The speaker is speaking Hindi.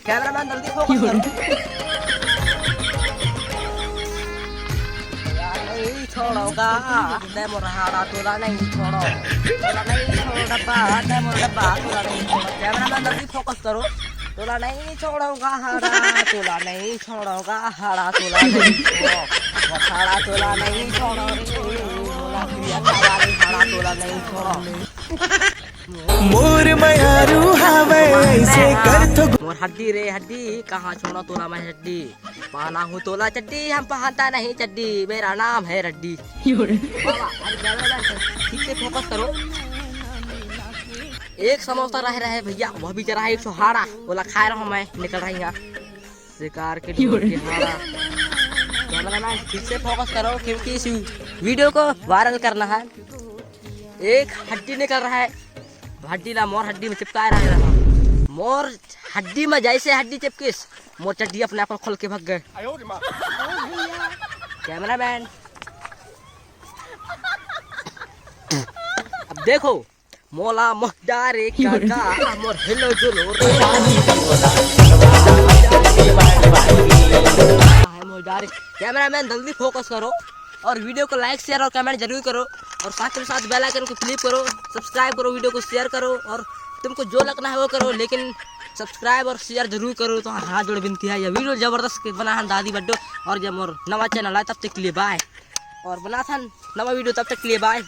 कैमरामैन जल्दी फोकस करो। नहीं छोड़ोगा दे मोर हाड़ा तोला नहीं छोड़ो, तोला नहीं छोड़ो डब्बा दे मोर डब्बा तोला नहीं छोड़ो। कैमरामैन जल्दी फोकस करो। तोला नहीं छोड़ोगा हाड़ा, तोला नहीं छोड़ोगा हाड़ा, तोला नहीं छोड़ो हाड़ा, तोला नहीं छोड़ो तोला प्रिया कावाली हाड़ा तोला नहीं छोड़ो। मोर मयारू हवे ऐसे कर तो मोर हड्डी रे हड्डी कहाँ छोड़ो तोला मैं हड्डी, पहना हूँ तोला चड्डी हम पहनता नहीं चड्डी, मेरा नाम है रड्डी। ठीक से फोकस करो। एक समोसा रह रहा है भैया, वह भी जरा 100 हाड़ा, बोला खा रहा हूँ मैं, निकल रही है शिकार के ढोल के हाड़ा। कैमरामैन ठीक से फोकस करो क्योंकि इस वीडियो को वायरल करना है। एक हड्डी निकल रहा है, हड्डी ना मोर हड्डी में चिपका रहा है। मोर हड्डी में जैसे हड्डी चिपकिस मोर चड्डी अपने आप खोल के भाग गए। कैमरामैन अब देखो मोला मोहडारे काका मोर हेलो जुलो मोहडारे। कैमरामैन जल्दी फोकस करो और वीडियो को लाइक शेयर और कमेंट जरूर करो और साथ के साथ बेल आइकन को क्लिक करो, सब्सक्राइब करो, वीडियो को शेयर करो और तुमको जो लगना है वो करो, लेकिन सब्सक्राइब और शेयर जरूर करो। तो हाथ जोड़ विनती है, यह वीडियो जबरदस्त बना है दादी बड्डो। और जब मोर नवा चैनल है तब तक के लिए बाय, और बना था नवा वीडियो तब तक के लिए बाय।